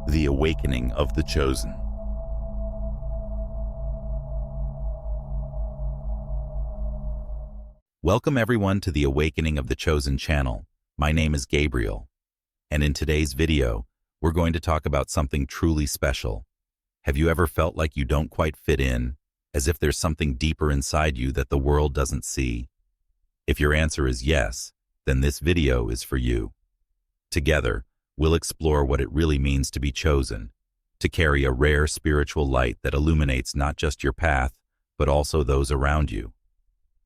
The Awakening of the Chosen. Welcome everyone to the Awakening of the Chosen channel. My name is Gabriel, and in today's video, we're going to talk about something truly special. Have you ever felt like you don't quite fit in, as if there's something deeper inside you that the world doesn't see? If your answer is yes, then this video is for you. Together, we'll explore what it really means to be chosen, to carry a rare spiritual light that illuminates not just your path, but also those around you.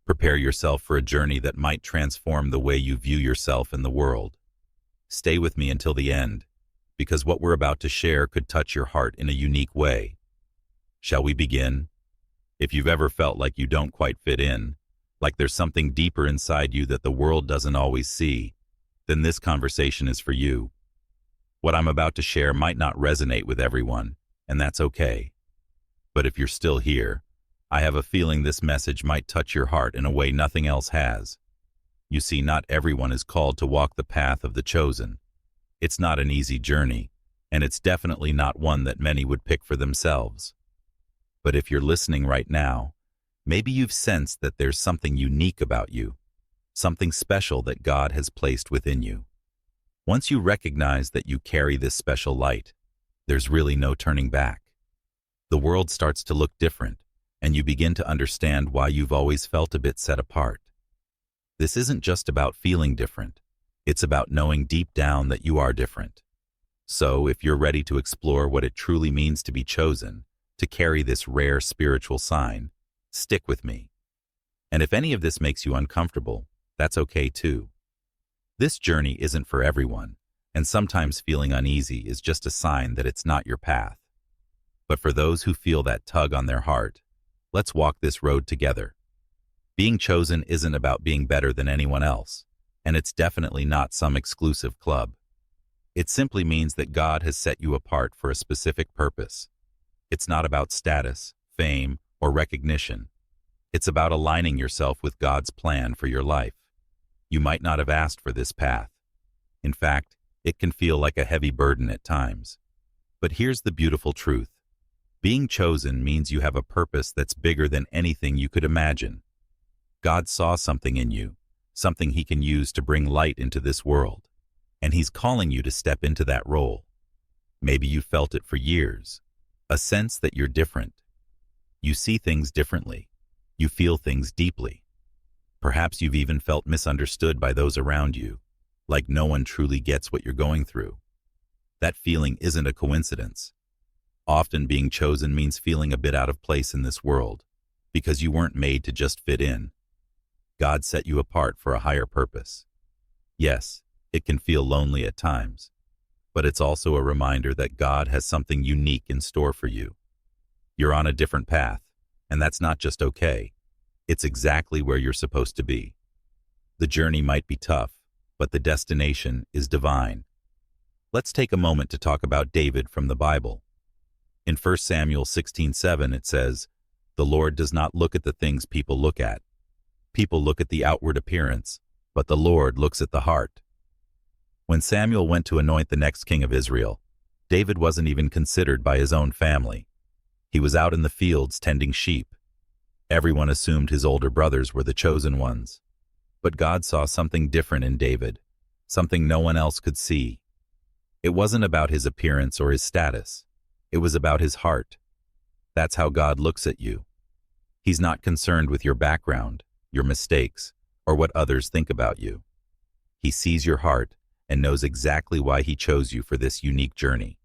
Prepare yourself for a journey that might transform the way you view yourself in the world. Stay with me until the end, because what we're about to share could touch your heart in a unique way. Shall we begin? If you've ever felt like you don't quite fit in, like there's something deeper inside you that the world doesn't always see, then this conversation is for you. What I'm about to share might not resonate with everyone, and that's okay. But if you're still here, I have a feeling this message might touch your heart in a way nothing else has. You see, not everyone is called to walk the path of the chosen. It's not an easy journey, and it's definitely not one that many would pick for themselves. But if you're listening right now, maybe you've sensed that there's something unique about you, something special that God has placed within you. Once you recognize that you carry this special light, there's really no turning back. The world starts to look different, and you begin to understand why you've always felt a bit set apart. This isn't just about feeling different. It's about knowing deep down that you are different. So, if you're ready to explore what it truly means to be chosen, to carry this rare spiritual sign, stick with me. And if any of this makes you uncomfortable, that's okay too. This journey isn't for everyone, and sometimes feeling uneasy is just a sign that it's not your path. But for those who feel that tug on their heart, let's walk this road together. Being chosen isn't about being better than anyone else, and it's definitely not some exclusive club. It simply means that God has set you apart for a specific purpose. It's not about status, fame, or recognition. It's about aligning yourself with God's plan for your life. You might not have asked for this path. In fact, it can feel like a heavy burden at times. But here's the beautiful truth. Being chosen means you have a purpose that's bigger than anything you could imagine. God saw something in you, something He can use to bring light into this world, and He's calling you to step into that role. Maybe you felt it for years, a sense that you're different. You see things differently. You feel things deeply. Perhaps you've even felt misunderstood by those around you, like no one truly gets what you're going through. That feeling isn't a coincidence. Often being chosen means feeling a bit out of place in this world, because you weren't made to just fit in. God set you apart for a higher purpose. Yes, it can feel lonely at times, but it's also a reminder that God has something unique in store for you. You're on a different path, and that's not just okay. It's exactly where you're supposed to be. The journey might be tough, but the destination is divine. Let's take a moment to talk about David from the Bible. In 1 Samuel 16:7 it says, "The Lord does not look at the things people look at. People look at the outward appearance, but the Lord looks at the heart." When Samuel went to anoint the next king of Israel, David wasn't even considered by his own family. He was out in the fields tending sheep. Everyone assumed his older brothers were the chosen ones. But God saw something different in David, something no one else could see. It wasn't about his appearance or his status. It was about his heart. That's how God looks at you. He's not concerned with your background, your mistakes, or what others think about you. He sees your heart and knows exactly why He chose you for this unique journey.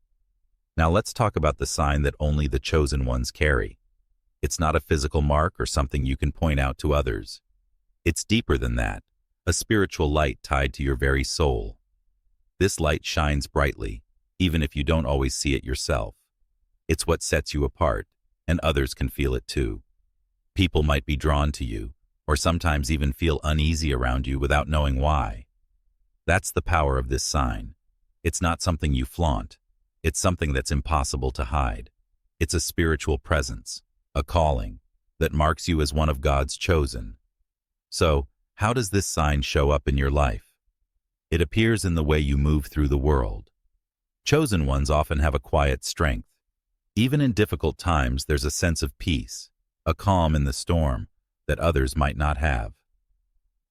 Now let's talk about the sign that only the chosen ones carry. It's not a physical mark or something you can point out to others. It's deeper than that, a spiritual light tied to your very soul. This light shines brightly, even if you don't always see it yourself. It's what sets you apart, and others can feel it too. People might be drawn to you, or sometimes even feel uneasy around you without knowing why. That's the power of this sign. It's not something you flaunt. It's something that's impossible to hide. It's a spiritual presence, a calling, that marks you as one of God's chosen. So, how does this sign show up in your life? It appears in the way you move through the world. Chosen ones often have a quiet strength. Even in difficult times, there's a sense of peace, a calm in the storm that others might not have.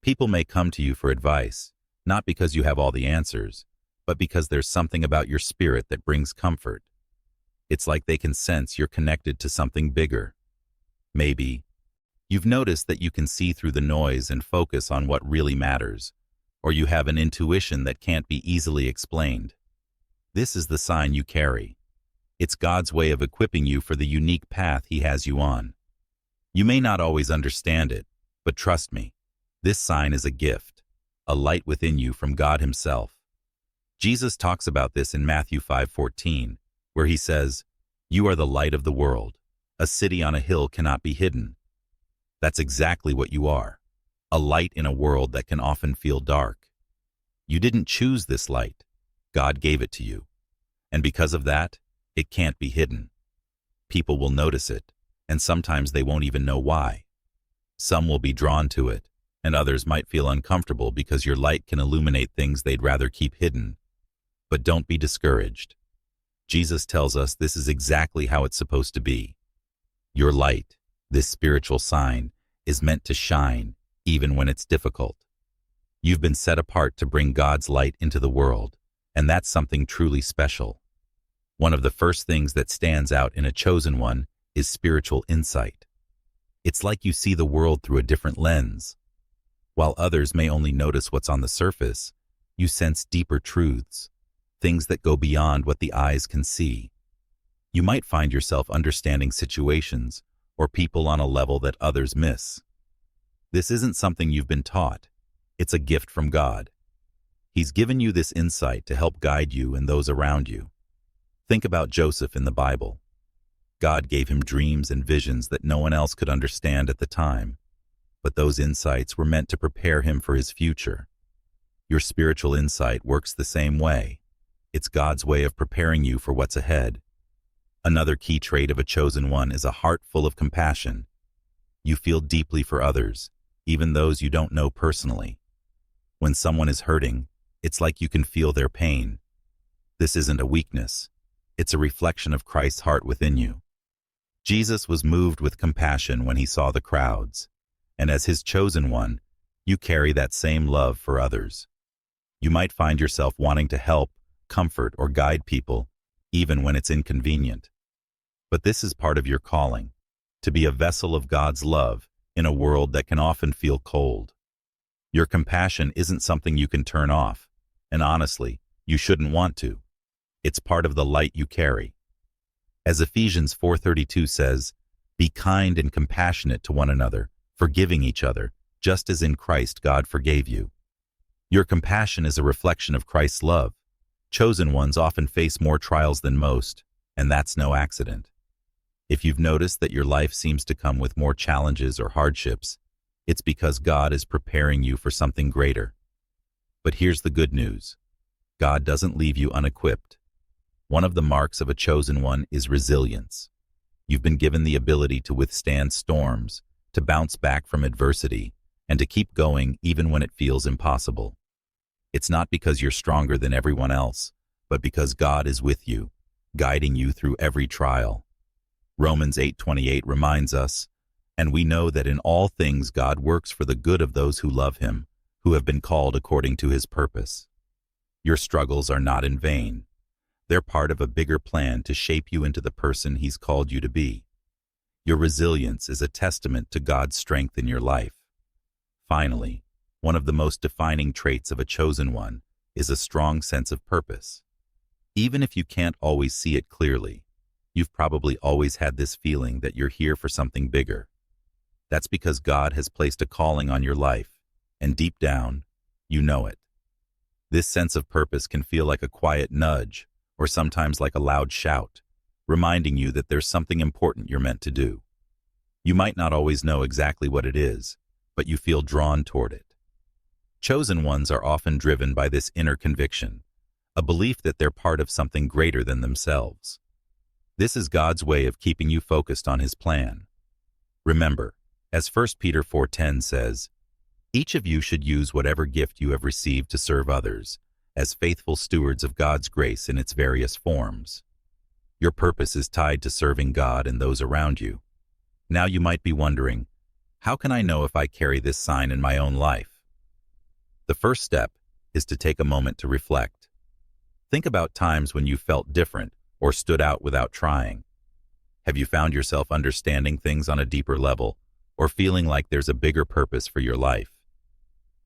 People may come to you for advice, not because you have all the answers, but because there's something about your spirit that brings comfort. It's like they can sense you're connected to something bigger. Maybe you've noticed that you can see through the noise and focus on what really matters, or you have an intuition that can't be easily explained. This is the sign you carry. It's God's way of equipping you for the unique path He has you on. You may not always understand it, but trust me, this sign is a gift, a light within you from God Himself. Jesus talks about this in Matthew 5:14, where He says, "You are the light of the world. A city on a hill cannot be hidden." That's exactly what you are, a light in a world that can often feel dark. You didn't choose this light. God gave it to you. And because of that, it can't be hidden. People will notice it, and sometimes they won't even know why. Some will be drawn to it, and others might feel uncomfortable because your light can illuminate things they'd rather keep hidden. But don't be discouraged. Jesus tells us this is exactly how it's supposed to be. Your light, this spiritual sign, is meant to shine even when it's difficult. You've been set apart to bring God's light into the world, and that's something truly special. One of the first things that stands out in a chosen one is spiritual insight. It's like you see the world through a different lens. While others may only notice what's on the surface, you sense deeper truths, things that go beyond what the eyes can see. You might find yourself understanding situations or people on a level that others miss. This isn't something you've been taught. It's a gift from God. He's given you this insight to help guide you and those around you. Think about Joseph in the Bible. God gave him dreams and visions that no one else could understand at the time, but those insights were meant to prepare him for his future. Your spiritual insight works the same way. It's God's way of preparing you for what's ahead. Another key trait of a chosen one is a heart full of compassion. You feel deeply for others, even those you don't know personally. When someone is hurting, it's like you can feel their pain. This isn't a weakness. It's a reflection of Christ's heart within you. Jesus was moved with compassion when He saw the crowds, and as His chosen one, you carry that same love for others. You might find yourself wanting to help, comfort, or guide people, even when it's inconvenient. But this is part of your calling, to be a vessel of God's love in a world that can often feel cold. Your compassion isn't something you can turn off, and honestly, you shouldn't want to. It's part of the light you carry. As Ephesians 4:32 says, "Be kind and compassionate to one another, forgiving each other, just as in Christ God forgave you." Your compassion is a reflection of Christ's love. Chosen ones often face more trials than most, and that's no accident. If you've noticed that your life seems to come with more challenges or hardships, it's because God is preparing you for something greater. But here's the good news. God doesn't leave you unequipped. One of the marks of a chosen one is resilience. You've been given the ability to withstand storms, to bounce back from adversity, and to keep going even when it feels impossible. It's not because you're stronger than everyone else, but because God is with you, guiding you through every trial. Romans 8:28 reminds us, "And we know that in all things God works for the good of those who love Him, who have been called according to His purpose." Your struggles are not in vain. They're part of a bigger plan to shape you into the person He's called you to be. Your resilience is a testament to God's strength in your life. Finally, one of the most defining traits of a chosen one is a strong sense of purpose. Even if you can't always see it clearly, you've probably always had this feeling that you're here for something bigger. That's because God has placed a calling on your life, and deep down, you know it. This sense of purpose can feel like a quiet nudge, or sometimes like a loud shout, reminding you that there's something important you're meant to do. You might not always know exactly what it is, but you feel drawn toward it. Chosen ones are often driven by this inner conviction, a belief that they're part of something greater than themselves. This is God's way of keeping you focused on His plan. Remember, as 1 Peter 4:10 says, "Each of you should use whatever gift you have received to serve others, as faithful stewards of God's grace in its various forms. Your purpose is tied to serving God and those around you. Now you might be wondering, how can I know if I carry this sign in my own life? The first step is to take a moment to reflect. Think about times when you felt different or stood out without trying. Have you found yourself understanding things on a deeper level or feeling like there's a bigger purpose for your life?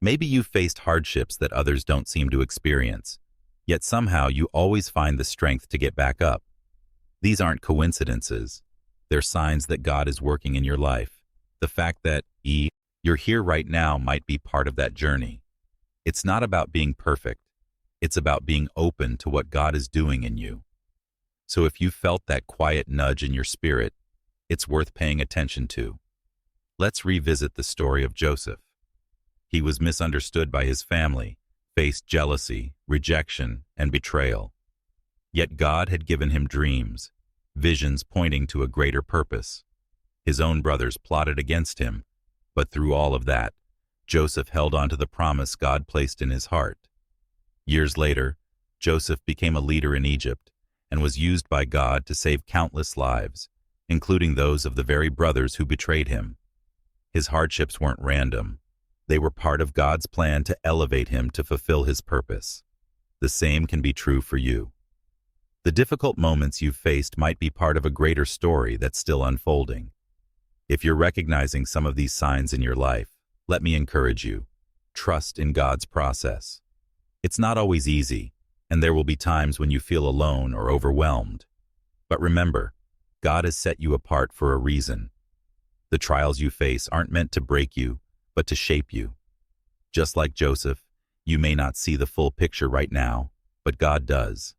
Maybe you've faced hardships that others don't seem to experience, yet somehow you always find the strength to get back up. These aren't coincidences. They're signs that God is working in your life. The fact that you're here right now might be part of that journey. It's not about being perfect. It's about being open to what God is doing in you. So if you felt that quiet nudge in your spirit, it's worth paying attention to. Let's revisit the story of Joseph. He was misunderstood by his family, faced jealousy, rejection, and betrayal. Yet God had given him dreams, visions pointing to a greater purpose. His own brothers plotted against him, but through all of that, Joseph held on to the promise God placed in his heart. Years later, Joseph became a leader in Egypt and was used by God to save countless lives, including those of the very brothers who betrayed him. His hardships weren't random. They were part of God's plan to elevate him to fulfill his purpose. The same can be true for you. The difficult moments you've faced might be part of a greater story that's still unfolding. If you're recognizing some of these signs in your life, let me encourage you. Trust in God's process. It's not always easy, and there will be times when you feel alone or overwhelmed. But remember, God has set you apart for a reason. The trials you face aren't meant to break you, but to shape you. Just like Joseph, you may not see the full picture right now, but God does.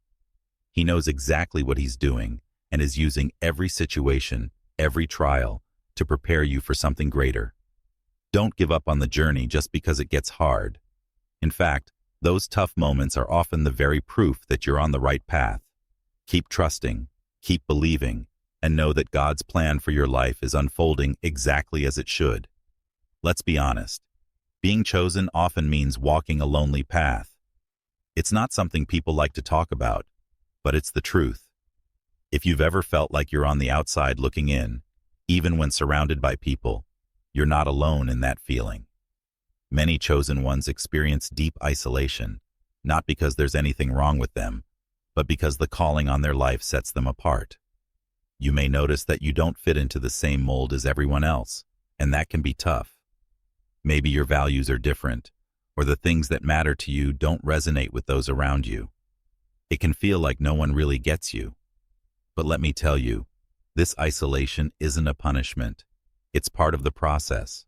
He knows exactly what He's doing and is using every situation, every trial, to prepare you for something greater. Don't give up on the journey just because it gets hard. In fact, those tough moments are often the very proof that you're on the right path. Keep trusting, keep believing, and know that God's plan for your life is unfolding exactly as it should. Let's be honest. Being chosen often means walking a lonely path. It's not something people like to talk about, but it's the truth. If you've ever felt like you're on the outside looking in, even when surrounded by people, you're not alone in that feeling. Many chosen ones experience deep isolation, not because there's anything wrong with them, but because the calling on their life sets them apart. You may notice that you don't fit into the same mold as everyone else, and that can be tough. Maybe your values are different, or the things that matter to you don't resonate with those around you. It can feel like no one really gets you. But let me tell you, this isolation isn't a punishment. It's part of the process.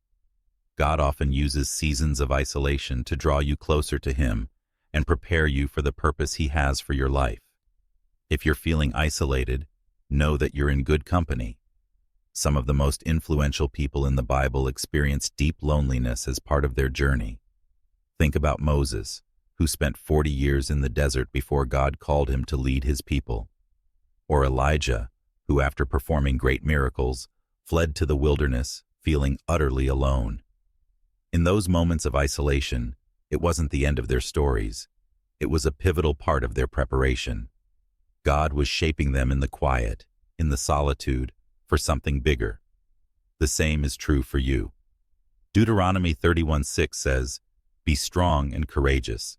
God often uses seasons of isolation to draw you closer to Him and prepare you for the purpose He has for your life. If you're feeling isolated, know that you're in good company. Some of the most influential people in the Bible experienced deep loneliness as part of their journey. Think about Moses, who spent 40 years in the desert before God called him to lead His people. Or Elijah, who after performing great miracles, fled to the wilderness, feeling utterly alone. In those moments of isolation, it wasn't the end of their stories. It was a pivotal part of their preparation. God was shaping them in the quiet, in the solitude, for something bigger. The same is true for you. Deuteronomy 31:6 says, "Be strong and courageous.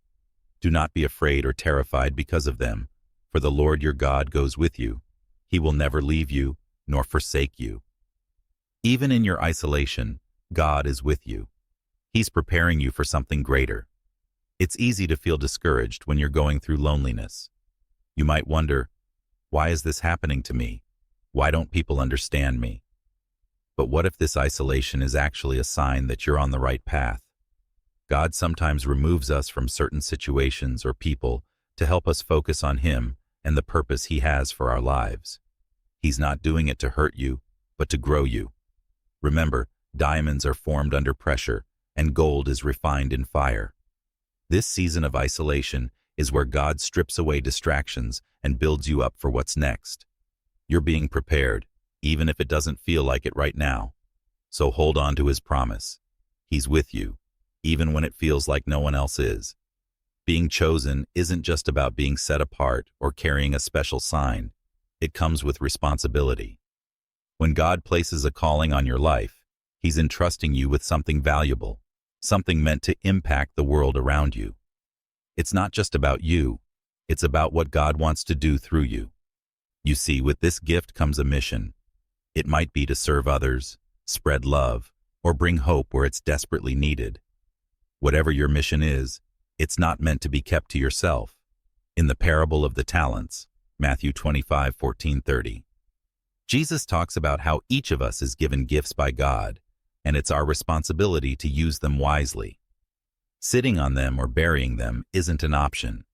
Do not be afraid or terrified because of them, for the Lord your God goes with you. He will never leave you nor forsake you." Even in your isolation, God is with you. He's preparing you for something greater. It's easy to feel discouraged when you're going through loneliness. You might wonder, why is this happening to me? Why don't people understand me? But what if this isolation is actually a sign that you're on the right path? God sometimes removes us from certain situations or people to help us focus on Him and the purpose He has for our lives. He's not doing it to hurt you, but to grow you. Remember, diamonds are formed under pressure, and gold is refined in fire. This season of isolation is where God strips away distractions and builds you up for what's next. You're being prepared, even if it doesn't feel like it right now. So hold on to His promise. He's with you, even when it feels like no one else is. Being chosen isn't just about being set apart or carrying a special sign. It comes with responsibility. When God places a calling on your life, He's entrusting you with something valuable, something meant to impact the world around you. It's not just about you, it's about what God wants to do through you. You see, with this gift comes a mission. It might be to serve others, spread love, or bring hope where it's desperately needed. Whatever your mission is, it's not meant to be kept to yourself. In the parable of the talents, Matthew 25:14-30, Jesus talks about how each of us is given gifts by God, and it's our responsibility to use them wisely. Sitting on them or burying them isn't an option.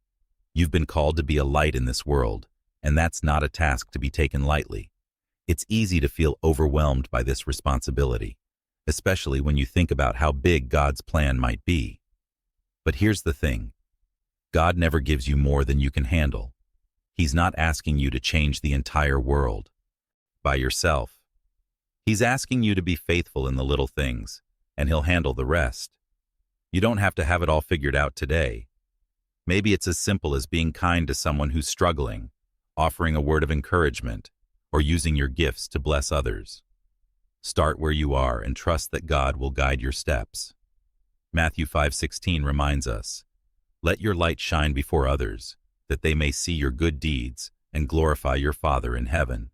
You've been called to be a light in this world, and that's not a task to be taken lightly. It's easy to feel overwhelmed by this responsibility, especially when you think about how big God's plan might be. But here's the thing. God never gives you more than you can handle. He's not asking you to change the entire world by yourself. He's asking you to be faithful in the little things, and He'll handle the rest. You don't have to have it all figured out today. Maybe it's as simple as being kind to someone who's struggling, offering a word of encouragement, or using your gifts to bless others. Start where you are and trust that God will guide your steps. Matthew 5:16 reminds us, "Let your light shine before others, that they may see your good deeds and glorify your Father in heaven."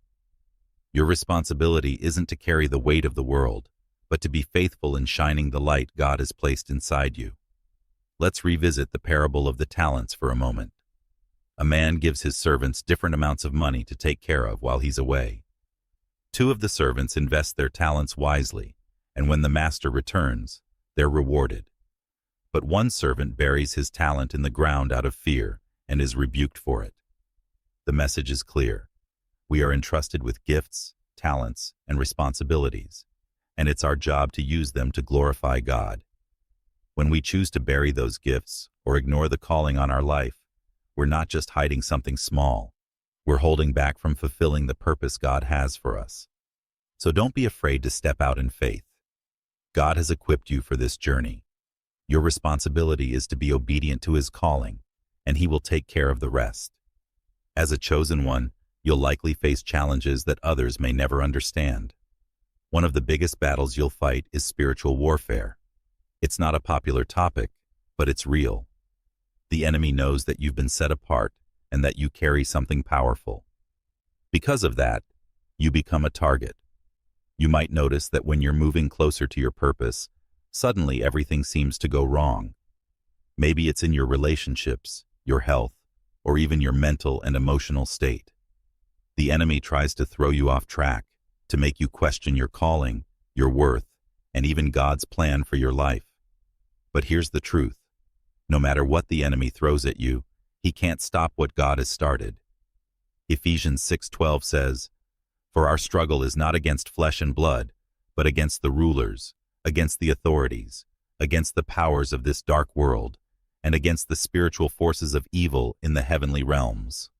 Your responsibility isn't to carry the weight of the world, but to be faithful in shining the light God has placed inside you. Let's revisit the parable of the talents for a moment. A man gives his servants different amounts of money to take care of while he's away. 2 of the servants invest their talents wisely, and when the master returns, they're rewarded. But one servant buries his talent in the ground out of fear and is rebuked for it. The message is clear. We are entrusted with gifts, talents, and responsibilities, and it's our job to use them to glorify God. When we choose to bury those gifts or ignore the calling on our life, we're not just hiding something small. We're holding back from fulfilling the purpose God has for us. So don't be afraid to step out in faith. God has equipped you for this journey. Your responsibility is to be obedient to His calling, and He will take care of the rest. As a chosen one, you'll likely face challenges that others may never understand. One of the biggest battles you'll fight is spiritual warfare. It's not a popular topic, but it's real. The enemy knows that you've been set apart and that you carry something powerful. Because of that, you become a target. You might notice that when you're moving closer to your purpose, suddenly everything seems to go wrong. Maybe it's in your relationships, your health, or even your mental and emotional state. The enemy tries to throw you off track, to make you question your calling, your worth, and even God's plan for your life. But here's the truth. No matter what the enemy throws at you, he can't stop what God has started. Ephesians 6:12 says, "For our struggle is not against flesh and blood, but against the rulers, against the authorities, against the powers of this dark world, and against the spiritual forces of evil in the heavenly realms."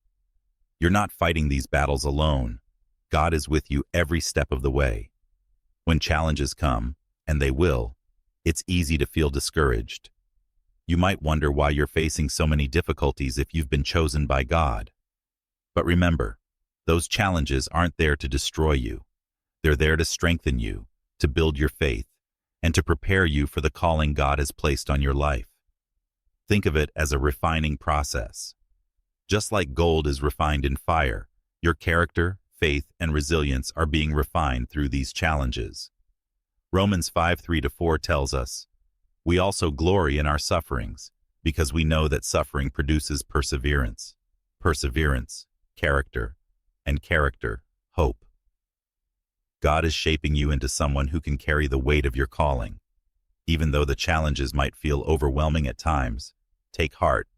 You're not fighting these battles alone. God is with you every step of the way. When challenges come, and they will, it's easy to feel discouraged. You might wonder why you're facing so many difficulties if you've been chosen by God. But remember, those challenges aren't there to destroy you. They're there to strengthen you, to build your faith, and to prepare you for the calling God has placed on your life. Think of it as a refining process. Just like gold is refined in fire, your character, faith, and resilience are being refined through these challenges. Romans 5:3-4 tells us, "We also glory in our sufferings, because we know that suffering produces perseverance, perseverance, character, and character, hope." God is shaping you into someone who can carry the weight of your calling. Even though the challenges might feel overwhelming at times, take heart.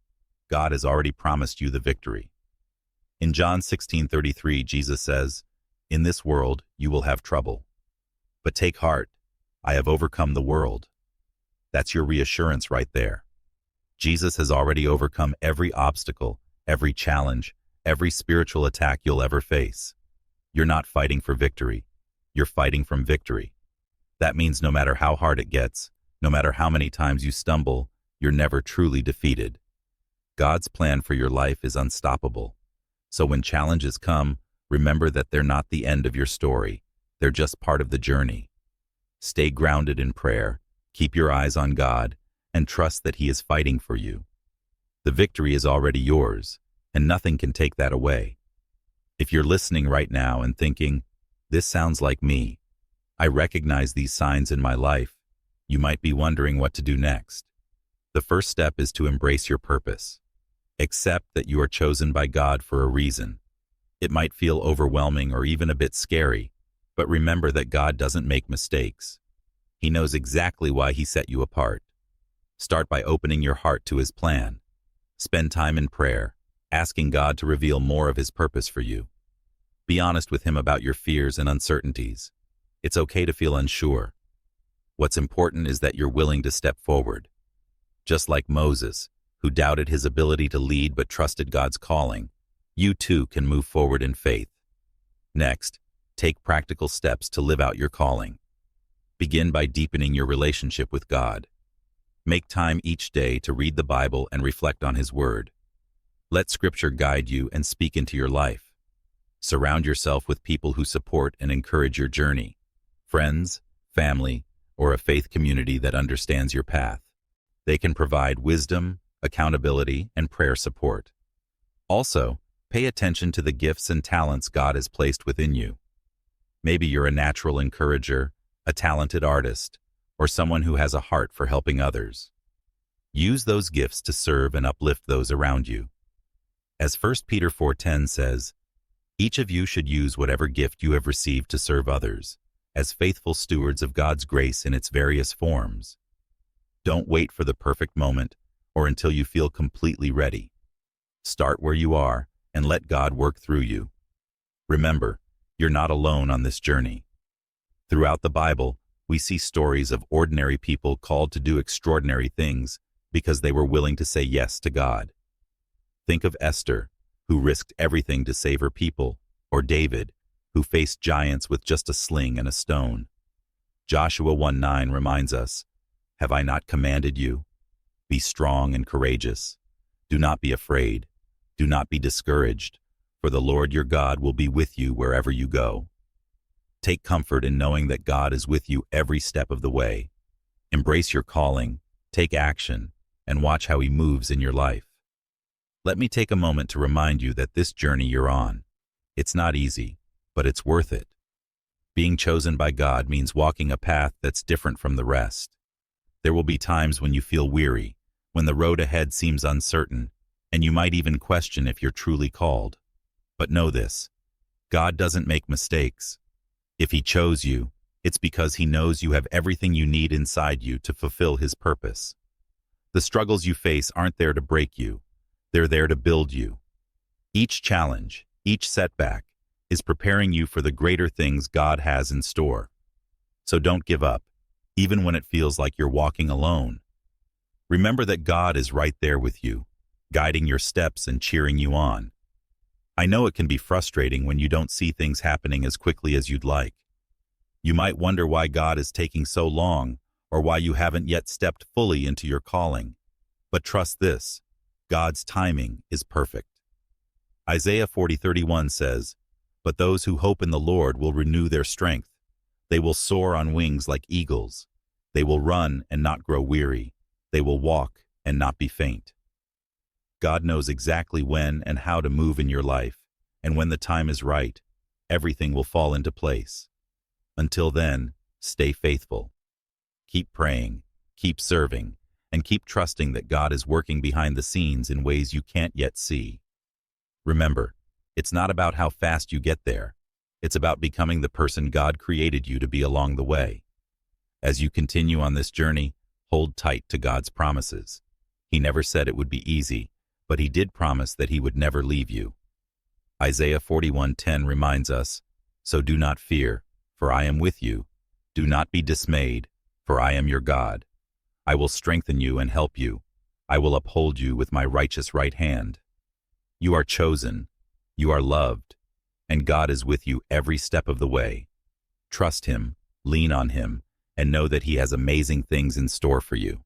God has already promised you the victory. In John 16:33, Jesus says, "In this world you will have trouble. But take heart, I have overcome the world." That's your reassurance right there. Jesus has already overcome every obstacle, every challenge, every spiritual attack you'll ever face. You're not fighting for victory. You're fighting from victory. That means no matter how hard it gets, no matter how many times you stumble, you're never truly defeated. God's plan for your life is unstoppable. So when challenges come, remember that they're not the end of your story. They're just part of the journey. Stay grounded in prayer, keep your eyes on God, and trust that He is fighting for you. The victory is already yours, and nothing can take that away. If you're listening right now and thinking, "This sounds like me. I recognize these signs in my life," you might be wondering what to do next. The first step is to embrace your purpose. Accept that you are chosen by God for a reason. It might feel overwhelming or even a bit scary, but remember that God doesn't make mistakes. He knows exactly why He set you apart. Start by opening your heart to His plan. Spend time in prayer, asking God to reveal more of His purpose for you. Be honest with Him about your fears and uncertainties. It's okay to feel unsure. What's important is that you're willing to step forward. Just like Moses, who doubted his ability to lead but trusted God's calling, you too can move forward in faith. Next, take practical steps to live out your calling. Begin by deepening your relationship with God. Make time each day to read the Bible and reflect on His Word. Let Scripture guide you and speak into your life. Surround yourself with people who support and encourage your journey. Friends, family, or a faith community that understands your path. They can provide wisdom, accountability, and prayer support. Also, pay attention to the gifts and talents God has placed within you. Maybe you're a natural encourager, a talented artist, or someone who has a heart for helping others. Use those gifts to serve and uplift those around you. As 1 Peter 4:10 says, "Each of you should use whatever gift you have received to serve others, as faithful stewards of God's grace in its various forms." Don't wait for the perfect moment or until you feel completely ready. Start where you are and let God work through you. Remember, you're not alone on this journey. Throughout the Bible, we see stories of ordinary people called to do extraordinary things because they were willing to say yes to God. Think of Esther, who risked everything to save her people, or David, who faced giants with just a sling and a stone. Joshua 1:9 reminds us, "Have I not commanded you? Be strong and courageous. Do not be afraid. Do not be discouraged, for the Lord your God will be with you wherever you go." Take comfort in knowing that God is with you every step of the way. Embrace your calling, take action, and watch how He moves in your life. Let me take a moment to remind you that this journey you're on, it's not easy, but it's worth it. Being chosen by God means walking a path that's different from the rest. There will be times when you feel weary, when the road ahead seems uncertain, and you might even question if you're truly called. But know this, God doesn't make mistakes. If He chose you, it's because He knows you have everything you need inside you to fulfill His purpose. The struggles you face aren't there to break you, they're there to build you. Each challenge, each setback, is preparing you for the greater things God has in store. So don't give up, even when it feels like you're walking alone. Remember that God is right there with you, guiding your steps and cheering you on. I know it can be frustrating when you don't see things happening as quickly as you'd like. You might wonder why God is taking so long, or why you haven't yet stepped fully into your calling. But trust this, God's timing is perfect. Isaiah 40:31 says, "But those who hope in the Lord will renew their strength. They will soar on wings like eagles. They will run and not grow weary. They will walk and not be faint." God knows exactly when and how to move in your life, and when the time is right, everything will fall into place. Until then, stay faithful. Keep praying, keep serving, and keep trusting that God is working behind the scenes in ways you can't yet see. Remember, it's not about how fast you get there. It's about becoming the person God created you to be along the way. As you continue on this journey, hold tight to God's promises. He never said it would be easy, but He did promise that He would never leave you. Isaiah 41:10 reminds us, "So do not fear, for I am with you. Do not be dismayed, for I am your God. I will strengthen you and help you. I will uphold you with my righteous right hand." You are chosen, you are loved, and God is with you every step of the way. Trust Him, lean on Him, and know that He has amazing things in store for you.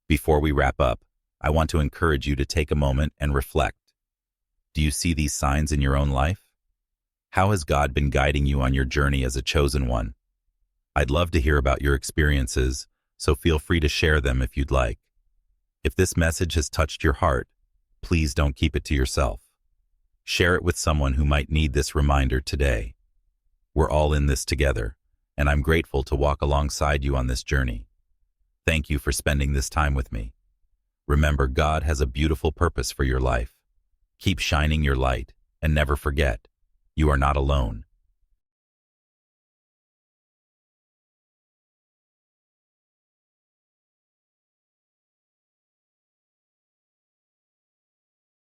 Before we wrap up, I want to encourage you to take a moment and reflect. Do you see these signs in your own life? How has God been guiding you on your journey as a chosen one? I'd love to hear about your experiences, so feel free to share them if you'd like. If this message has touched your heart, please don't keep it to yourself. Share it with someone who might need this reminder today. We're all in this together, and I'm grateful to walk alongside you on this journey. Thank you for spending this time with me. Remember, God has a beautiful purpose for your life. Keep shining your light, and never forget, you are not alone.